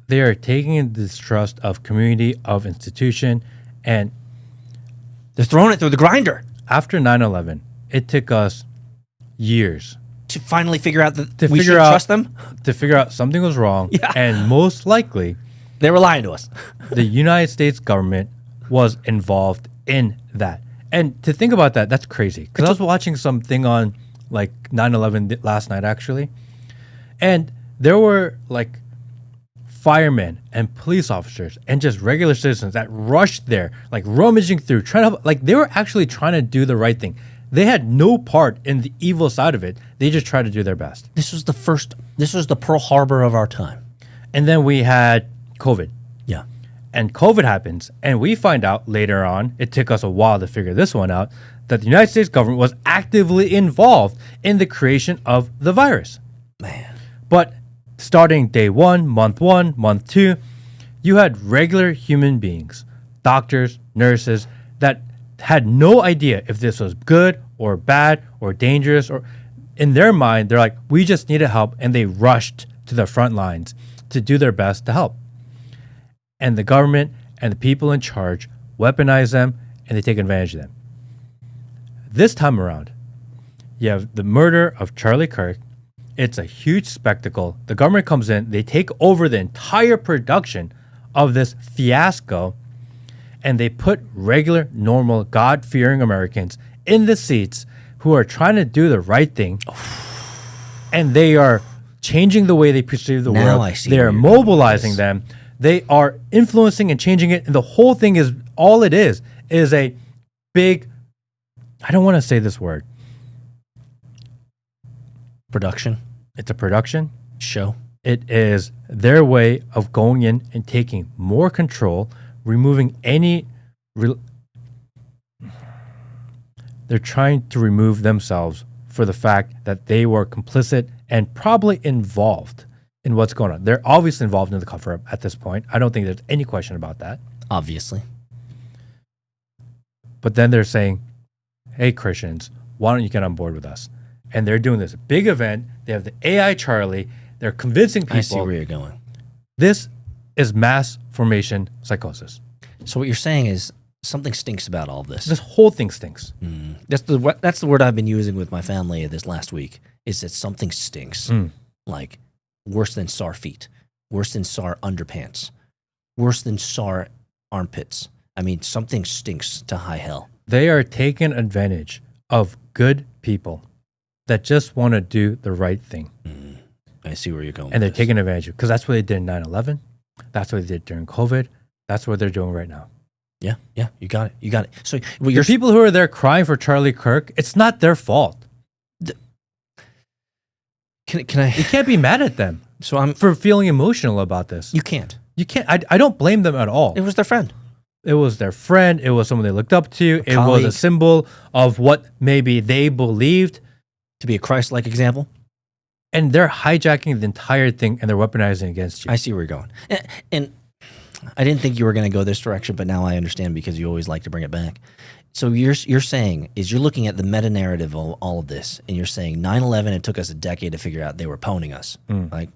They are taking the distrust of community, of institution, and They're throwing it through the grinder after 9/11, it took us years to finally figure out that to we figure should out trust them. to figure out something was wrong, Yeah. and most likely They were lying to us. the United States government was involved in that. And to think about that, that's crazy. Because I was watching something on like 9/11 last night actually, and there were like firemen and police officers and just regular citizens that rushed there, like rummaging through, trying to help. Like they were actually trying to do the right thing. They had no part in the evil side of it. They just tried to do their best. This was the Pearl Harbor of our time. And then we had COVID. Yeah. And COVID happens, and we find out later on, it took us a while to figure this one out, that the United States government was actively involved in the creation of the virus. Man. But starting day one, month two, you had regular human beings, doctors, nurses, that had no idea if this was good or bad or dangerous, or in their mind, they're like, we just needed help, and they rushed to the front lines to do their best to help. And the government and the people in charge weaponize them, and they take advantage of them. This time around, you have the murder of Charlie Kirk. It's a huge spectacle. The government comes in, they take over the entire production of this fiasco, and they put regular, normal, God-fearing Americans in the seats who are trying to do the right thing, and they are changing the way they perceive the Now world. I see They where are you're going with mobilizing this. them. They are influencing and changing it, and the whole thing is, all it is a big, I don't want to say this word. Production. It's a production. Show. It is their way of going in and taking more control, removing any. They're trying to remove themselves for the fact that they were complicit and probably involved in what's going on. They're obviously involved in the cover-up at this point. I don't think there's any question about that. Obviously. But then they're saying, hey, Christians, why don't you get on board with us? And they're doing this big event. They have the AI Charlie. They're convincing people. I see where you're going. This is mass formation psychosis. So what you're saying is something stinks about all of this. This whole thing stinks. That's the word I've been using with my family this last week, is that something stinks. Like worse than SAR feet, worse than SAR underpants, worse than SAR armpits. I mean, something stinks to high hell. They are taking advantage of good people that just want to do the right thing. I see where you're going. And they're with this. taking advantage of, because that's what they did in 9/11. That's what they did during COVID. That's what they're doing right now. Yeah, you got it. So well, The people who are there crying for Charlie Kirk, it's not their fault. Can I? You can't be mad at them So I'm. for feeling emotional about this. You can't. You can't. I don't blame them at all. It was their friend. It was their friend. It was someone they looked up to. It was colleague. a symbol of what maybe they believed. To be a Christ-like example. And they're hijacking the entire thing and they're weaponizing against you. I see where you're going. And I didn't think you were going to go this direction, but now I understand because you always like to bring it back. So you're saying is you're looking at the meta-narrative of all of this, and you're saying 9/11, it took us a decade to figure out they were pwning us. Like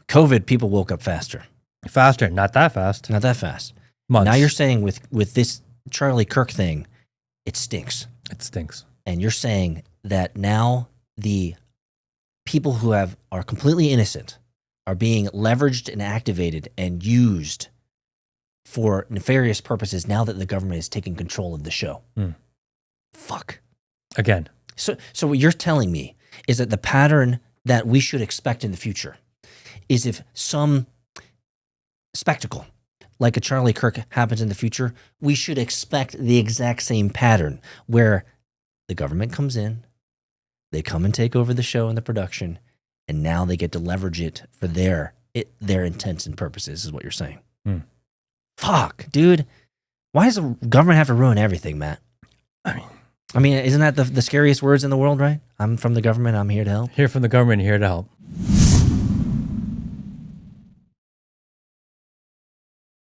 COVID, people woke up faster. Faster, not that fast. Not that fast. Months. Now you're saying with this Charlie Kirk thing, it stinks. It stinks. And you're saying that now the people who are completely innocent are being leveraged and activated and used for nefarious purposes now that the government is taking control of the show. Fuck. Again. So what you're telling me is that the pattern that we should expect in the future is if some spectacle like a Charlie Kirk happens in the future, we should expect the exact same pattern where the government comes in, they come and take over the show and the production, and now they get to leverage it for their intents and purposes, is what you're saying. Fuck, dude. Why does the government have to ruin everything, Matt? I mean, isn't that the scariest words in the world, right? I'm from the government. I'm here to help. Here from the government, here to help.